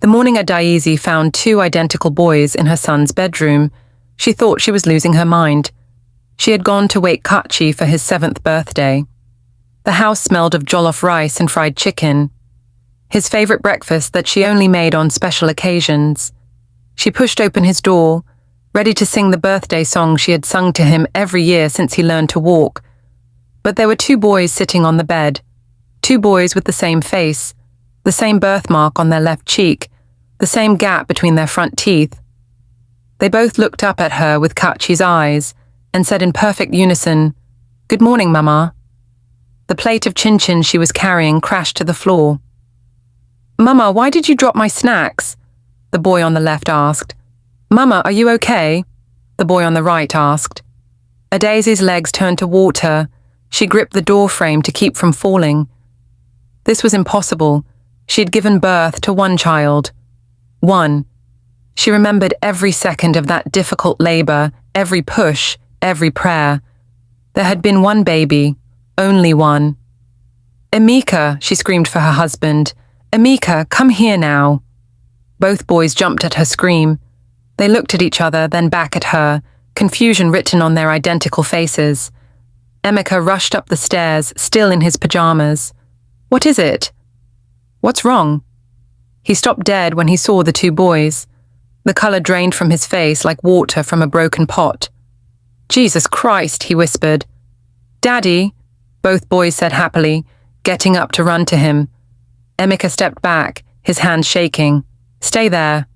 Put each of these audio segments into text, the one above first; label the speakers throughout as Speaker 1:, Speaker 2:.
Speaker 1: The morning Adaeze found two identical boys in her son's bedroom, she thought she was losing her mind. She had gone to wake Kachi for his 7th birthday. The house smelled of jollof rice and fried chicken, his favorite breakfast that she only made on special occasions. She pushed open his door, ready to sing the birthday song she had sung to him every year since he learned to walk. But there were two boys sitting on the bed, two boys with the same face, the same birthmark on their left cheek, the same gap between their front teeth. They both looked up at her with Kachi's eyes and said in perfect unison, "Good morning, Mama." The plate of chin-chin she was carrying crashed to the floor. "Mama, why did you drop my snacks?" the boy on the left asked. "Mama, are you okay?" the boy on the right asked. Adaeze's legs turned to water. She gripped the door frame to keep from falling. This was impossible. She had given birth to one child. One. She remembered every second of that difficult labor, every push, every prayer. There had been one baby, only one. "Emeka," she screamed for her husband. "Emeka, come here now." Both boys jumped at her scream. They looked at each other, then back at her, confusion written on their identical faces. Emeka rushed up the stairs, still in his pajamas. "What is it?" "What's wrong?" He stopped dead when he saw the two boys. The color drained from his face like water from a broken pot. "Jesus Christ," he whispered. "Daddy," both boys said happily, getting up to run to him. Emeka stepped back, his hands shaking. "Stay there.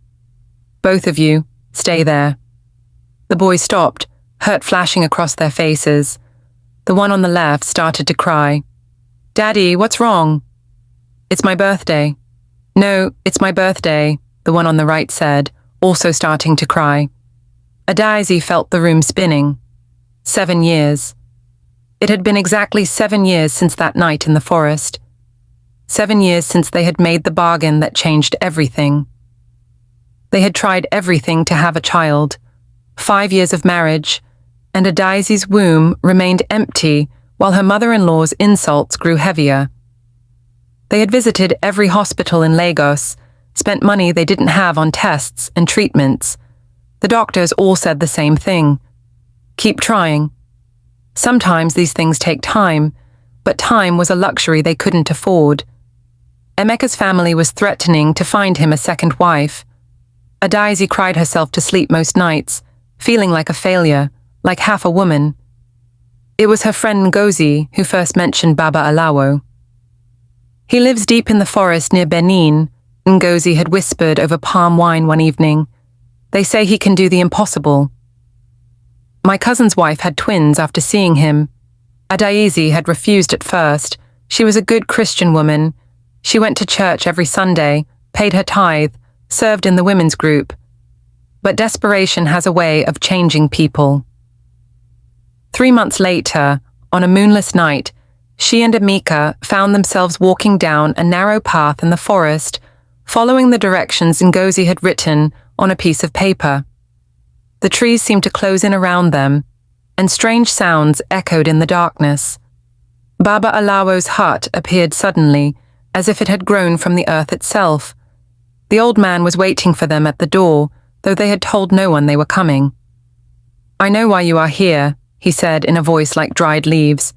Speaker 1: Both of you, stay there." The boys stopped, hurt flashing across their faces. The one on the left started to cry. "Daddy, what's wrong?" "It's my birthday." "No, it's my birthday," the one on the right said, also starting to cry. Adaeze felt the room spinning. 7 years. It had been exactly 7 years since that night in the forest. 7 years since they had made the bargain that changed everything. They had tried everything to have a child. 5 years of marriage, and Adaeze's womb remained empty while her mother-in-law's insults grew heavier. They had visited every hospital in Lagos, spent money they didn't have on tests and treatments. The doctors all said the same thing. Keep trying. Sometimes these things take time, but time was a luxury they couldn't afford. Emeka's family was threatening to find him a second wife. Adaeze cried herself to sleep most nights, feeling like a failure, like half a woman. It was her friend Ngozi who first mentioned Baba Alawo. "He lives deep in the forest near Benin," Ngozi had whispered over palm wine one evening. "They say he can do the impossible." My cousin's wife had twins after seeing him. Adaeze had refused at first. She was a good Christian woman. She went to church every Sunday, paid her tithe, served in the women's group. But desperation has a way of changing people. 3 months later, on a moonless night, she and Emeka found themselves walking down a narrow path in the forest, following the directions Ngozi had written on a piece of paper. The trees seemed to close in around them, and strange sounds echoed in the darkness. Baba Alawo's hut appeared suddenly, as if it had grown from the earth itself. The old man was waiting for them at the door, though they had told no one they were coming. "I know why you are here," he said in a voice like dried leaves.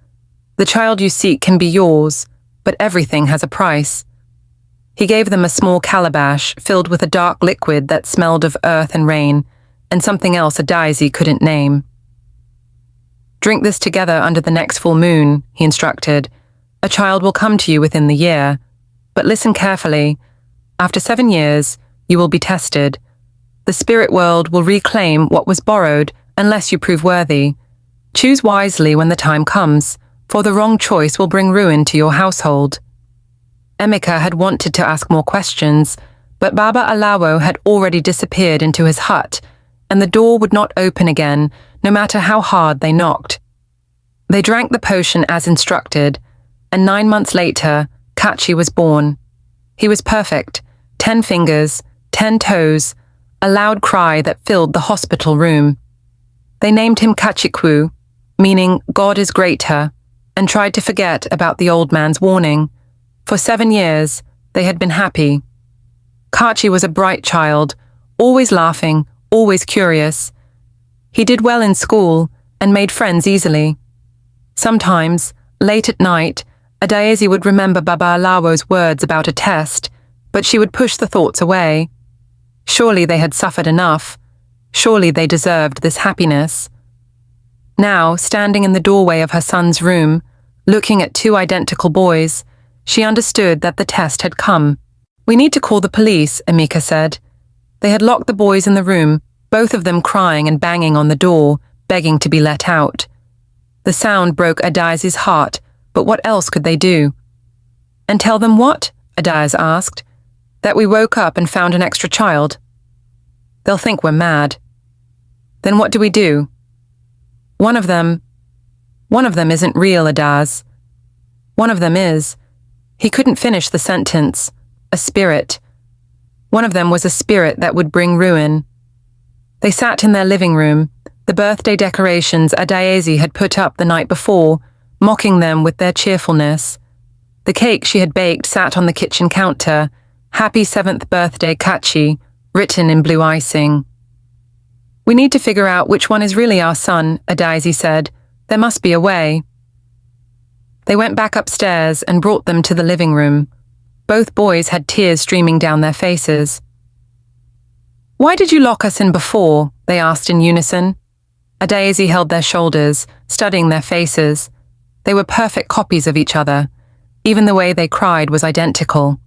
Speaker 1: "The child you seek can be yours, but everything has a price." He gave them a small calabash filled with a dark liquid that smelled of earth and rain, and something else Adaeze couldn't name. "Drink this together under the next full moon," he instructed. "A child will come to you within the year. But listen carefully. After 7 years, you will be tested. The spirit world will reclaim what was borrowed unless you prove worthy. Choose wisely when the time comes, for the wrong choice will bring ruin to your household." Emeka had wanted to ask more questions, but Baba Alawo had already disappeared into his hut, and the door would not open again, no matter how hard they knocked. They drank the potion as instructed, and 9 months later, Kachi was born. He was perfect, 10 fingers, 10 toes, a loud cry that filled the hospital room. They named him Kachikwu, meaning God is greater, and tried to forget about the old man's warning. For 7 years, they had been happy. Kachi was a bright child, always laughing, always curious. He did well in school and made friends easily. Sometimes, late at night, Adaeze would remember Baba Alawo's words about a test, but she would push the thoughts away. Surely they had suffered enough. Surely they deserved this happiness. Now, standing in the doorway of her son's room, looking at two identical boys, she understood that the test had come. "We need to call the police," Emeka said. They had locked the boys in the room, both of them crying and banging on the door, begging to be let out. The sound broke Adaeze's heart, but what else could they do? "And tell them what?" Adaeze asked. "That we woke up and found an extra child? They'll think we're mad." "Then what do we do?" One of them isn't real, Adaeze. One of them is." He couldn't finish the sentence. A spirit. One of them was a spirit that would bring ruin. They sat in their living room, the birthday decorations Adaeze had put up the night before, mocking them with their cheerfulness. The cake she had baked sat on the kitchen counter, "Happy 7th birthday, Kachi," written in blue icing. "We need to figure out which one is really our son," Adaeze said. "There must be a way." They went back upstairs and brought them to the living room. Both boys had tears streaming down their faces. "Why did you lock us in before?" they asked in unison. Adaeze held their shoulders, studying their faces. They were perfect copies of each other. Even the way they cried was identical.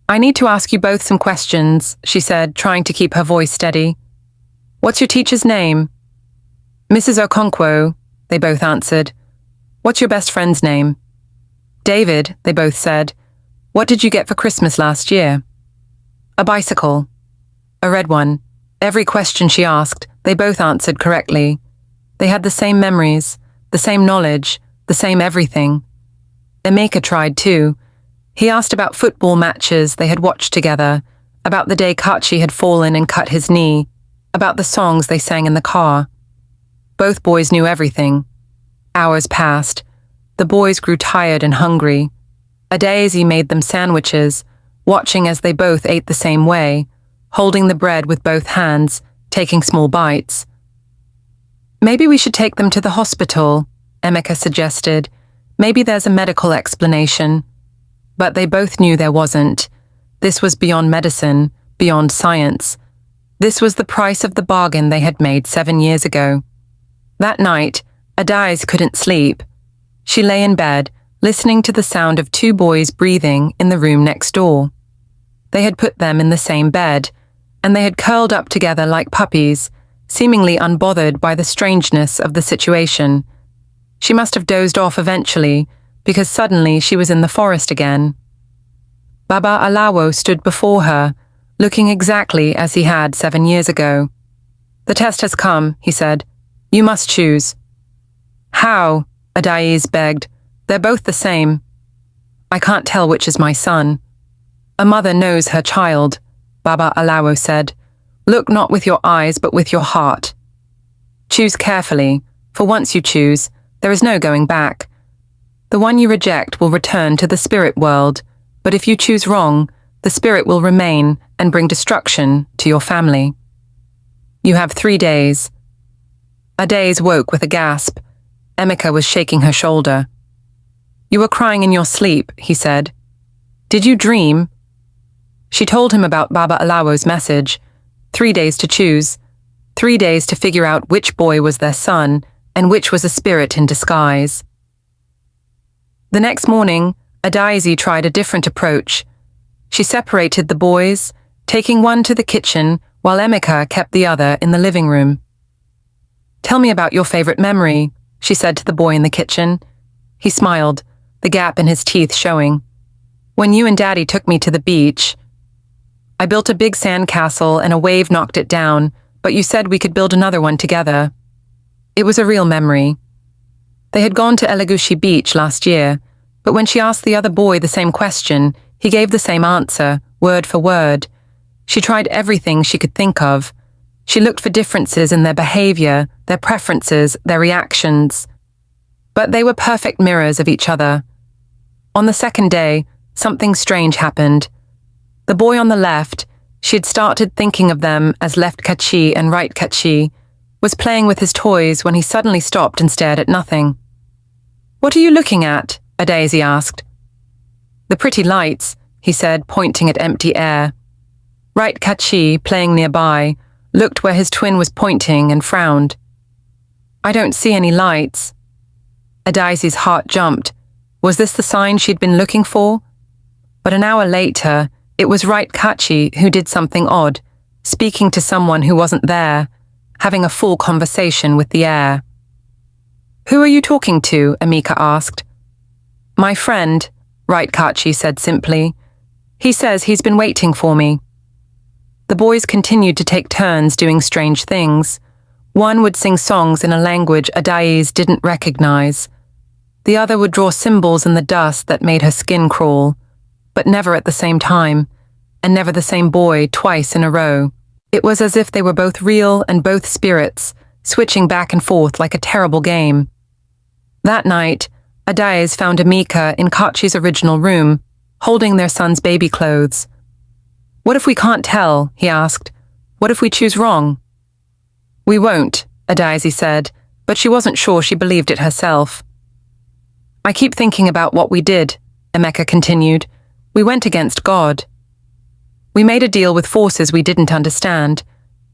Speaker 1: "I need to ask you both some questions," she said, trying to keep her voice steady. "What's your teacher's name?" "Mrs. Okonkwo," they both answered. "What's your best friend's name?" "David," they both said. "What did you get for Christmas last year?" "A bicycle." "A red one." Every question she asked, they both answered correctly. They had the same memories, the same knowledge, the same everything. Emeka tried too. He asked about football matches they had watched together, about the day Kachi had fallen and cut his knee, about the songs they sang in the car. Both boys knew everything. Hours passed. The boys grew tired and hungry. Adaeze made them sandwiches, watching as they both ate the same way, holding the bread with both hands, taking small bites. "Maybe we should take them to the hospital," Emeka suggested. "Maybe there's a medical explanation." But they both knew there wasn't. This was beyond medicine, beyond science. This was the price of the bargain they had made 7 years ago. That night, Adaeze couldn't sleep. She lay in bed, listening to the sound of two boys breathing in the room next door. They had put them in the same bed, and they had curled up together like puppies, seemingly unbothered by the strangeness of the situation. She must have dozed off eventually, because suddenly she was in the forest again. Baba Alawo stood before her, looking exactly as he had 7 years ago. "The test has come," he said. "You must choose." "How?" Adaeze begged. "They're both the same." "I can't tell which is my son." "A mother knows her child," Baba Alawo said. "Look not with your eyes but with your heart. Choose carefully, for once you choose, there is no going back. The one you reject will return to the spirit world, but if you choose wrong, the spirit will remain and bring destruction to your family. You have 3 days." Adaeze woke with a gasp. Emeka was shaking her shoulder. "You were crying in your sleep," he said. "Did you dream?" She told him about Baba Alawo's message. 3 days to choose. 3 days to figure out which boy was their son and which was a spirit in disguise. The next morning, Adaeze tried a different approach. She separated the boys, taking one to the kitchen while Emeka kept the other in the living room. "Tell me about your favorite memory," she said to the boy in the kitchen. He smiled, the gap in his teeth showing. "When you and Daddy took me to the beach, I built a big sandcastle and a wave knocked it down, but you said we could build another one together. It was a real memory." They had gone to Elegushi Beach last year, but when she asked the other boy the same question, he gave the same answer, word for word. She tried everything she could think of. She looked for differences in their behavior, their preferences, their reactions. But they were perfect mirrors of each other. On the second day, something strange happened. The boy on the left, she had started thinking of them as left Kachi and right Kachi, was playing with his toys when he suddenly stopped and stared at nothing. "What are you looking at?" Adaeze asked. "The pretty lights," he said, pointing at empty air. Right Kachi, playing nearby, looked where his twin was pointing and frowned. "I don't see any lights." Adaeze's heart jumped. Was this the sign she'd been looking for? But an hour later, it was Right Kachi who did something odd, speaking to someone who wasn't there, having a full conversation with the air. "Who are you talking to?" Emeka asked. "My friend," Right Kachi said simply. "He says he's been waiting for me." The boys continued to take turns doing strange things. One would sing songs in a language Adaeze didn't recognize. The other would draw symbols in the dust that made her skin crawl, but never at the same time, and never the same boy twice in a row. It was as if they were both real and both spirits, switching back and forth like a terrible game. That night, Adaeze found Emeka in Kachi's original room, holding their son's baby clothes. "What if we can't tell?" he asked. "What if we choose wrong?" "We won't," Adaeze said, but she wasn't sure she believed it herself. "I keep thinking about what we did," Emeka continued. "We went against God. We made a deal with forces we didn't understand.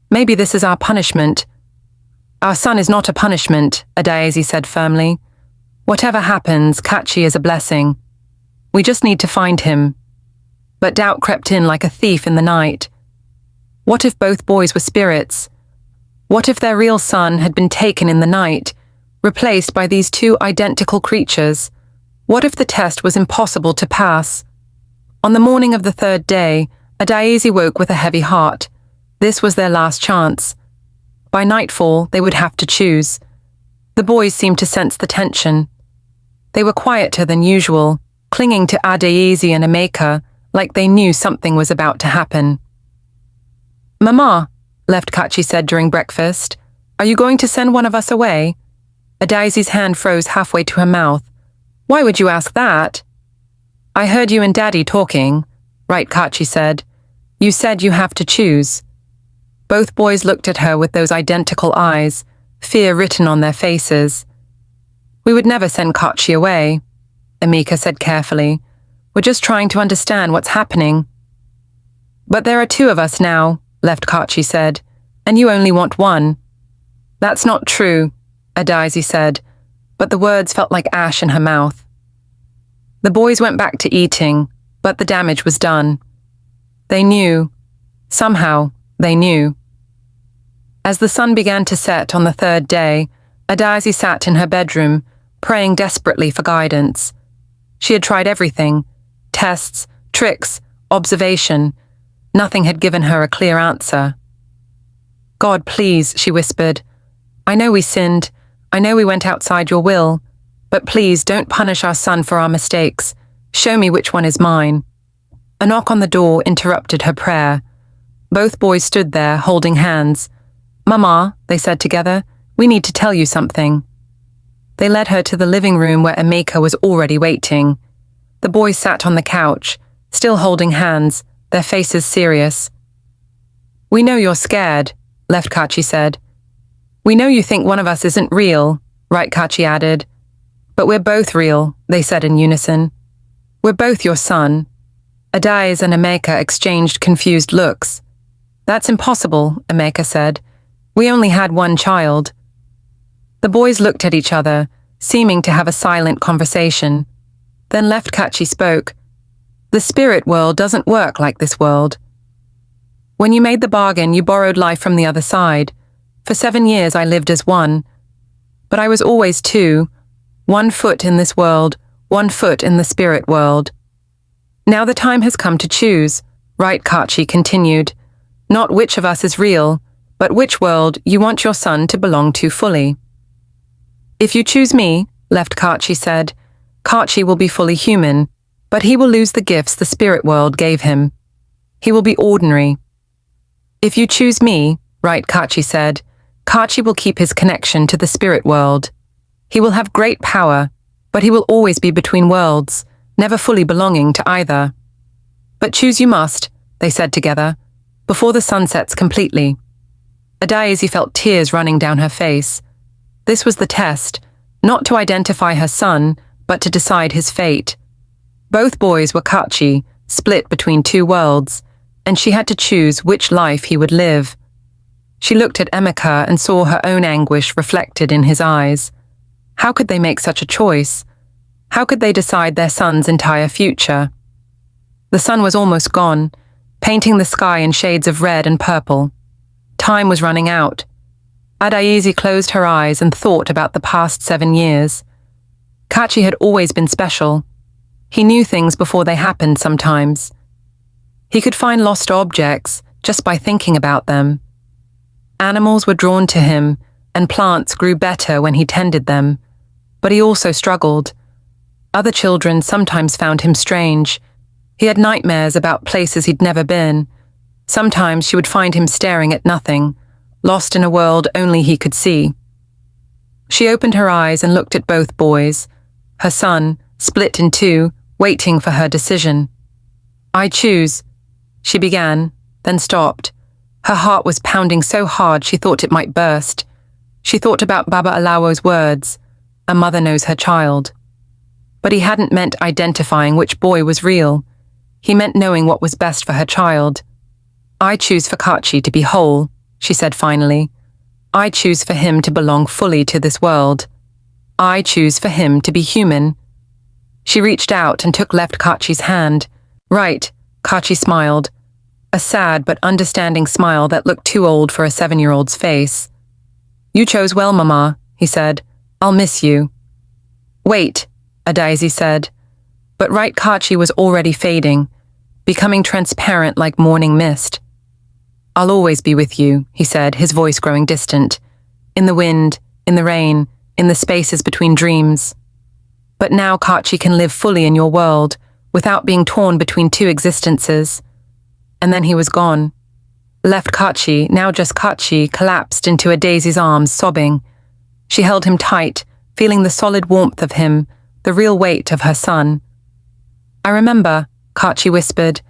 Speaker 1: Maybe this is our punishment." "Our son is not a punishment," Adaeze said firmly. "Whatever happens, Kachi is a blessing. We just need to find him." But doubt crept in like a thief in the night. What if both boys were spirits? What if their real son had been taken in the night, replaced by these two identical creatures? What if the test was impossible to pass? On the morning of the third day, Adaeze woke with a heavy heart. This was their last chance. By nightfall, they would have to choose. The boys seemed to sense the tension. They were quieter than usual, clinging to Adaeze and Emeka like they knew something was about to happen. "Mama," Left Kachi said during breakfast, "are you going to send one of us away?" Adaeze's hand froze halfway to her mouth. "Why would you ask that?" "I heard you and Daddy talking," Right Kachi said. "You said you have to choose." Both boys looked at her with those identical eyes, fear written on their faces. "We would never send Kachi away," Emeka said carefully. "We're just trying to understand what's happening." "But there are two of us now," Left Kachi said, "and you only want one." "That's not true," Adaeze said, but the words felt like ash in her mouth. The boys went back to eating, but the damage was done. They knew. Somehow, they knew. As the sun began to set on the third day, Adaeze sat in her bedroom, praying desperately for guidance. She had tried everything: tests, tricks, observation. Nothing had given her a clear answer. "God, please," she whispered. "I know we sinned. I know we went outside your will. But please don't punish our son for our mistakes. Show me which one is mine." A knock on the door interrupted her prayer. Both boys stood there, holding hands. "Mama," they said together, "we need to tell you something." They led her to the living room where Emeka was already waiting. The boys sat on the couch, still holding hands, their faces serious. "We know you're scared," Left Kachi said. "We know you think one of us isn't real," Right Kachi added. "But we're both real," they said in unison. "We're both your son." Adaeze and Emeka exchanged confused looks. "That's impossible," Emeka said. "We only had one child." The boys looked at each other, seeming to have a silent conversation. Then Left Kachi spoke. "The spirit world doesn't work like this world. When you made the bargain, you borrowed life from the other side. For 7 years I lived as one. But I was always two. 1 foot in this world, 1 foot in the spirit world. Now the time has come to choose," Right Kachi continued. "Not which of us is real, but which world you want your son to belong to fully. If you choose me," Left Kachi said, "Kachi will be fully human, but he will lose the gifts the spirit world gave him. He will be ordinary. If you choose me," Right Kachi said, "Kachi will keep his connection to the spirit world. He will have great power, but he will always be between worlds, never fully belonging to either. But choose you must, they said together, before the sun sets completely. Adaeze felt tears running down her face. This was the test, not to identify her son, but to decide his fate. Both boys were Kachi, split between two worlds, and she had to choose which life he would live. She looked at Emeka and saw her own anguish reflected in his eyes. How could they make such a choice? How could they decide their son's entire future? The sun was almost gone, painting the sky in shades of red and purple. Time was running out. Adaeze closed her eyes and thought about the past 7 years. Kachi had always been special. He knew things before they happened sometimes. He could find lost objects just by thinking about them. Animals were drawn to him, and plants grew better when he tended them. But he also struggled. Other children sometimes found him strange. He had nightmares about places he'd never been. Sometimes she would find him staring at nothing, lost in a world only he could see. She opened her eyes and looked at both boys, her son, split in two, waiting for her decision. "I choose," she began, then stopped. Her heart was pounding so hard she thought it might burst. She thought about Baba Alawo's words, "A mother knows her child." But he hadn't meant identifying which boy was real. He meant knowing what was best for her child. "I choose for Kachi to be whole," she said finally. "I choose for him to belong fully to this world. I choose for him to be human." She reached out and took left Kachi's hand. "Right," Kachi smiled, a sad but understanding smile that looked too old for a 7-year-old's face. "You chose well, Mama," he said. "I'll miss you." "Wait," Adaeze said. But right Kachi was already fading, becoming transparent like morning mist. "I'll always be with you," he said, his voice growing distant. "In the wind, in the rain, in the spaces between dreams. But now Kachi can live fully in your world, without being torn between two existences." And then he was gone. Left Kachi, now just Kachi, collapsed into Adaeze's arms, sobbing. She held him tight, feeling the solid warmth of him, the real weight of her son. "I remember," Kachi whispered.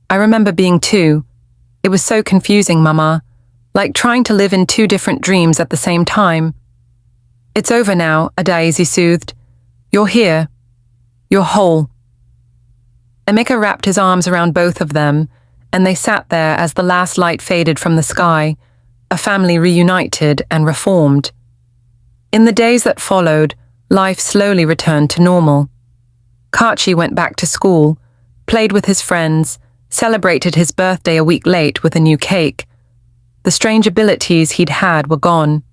Speaker 1: "I remember being 2. It was so confusing, Mama, like trying to live in 2 different dreams at the same time." "It's over now," Adaeze soothed. "You're here. You're whole." Emeka wrapped his arms around both of them, and they sat there as the last light faded from the sky, a family reunited and reformed. In the days that followed, life slowly returned to normal. Kachi went back to school, played with his friends, celebrated his birthday a week late with a new cake. The strange abilities he'd had were gone.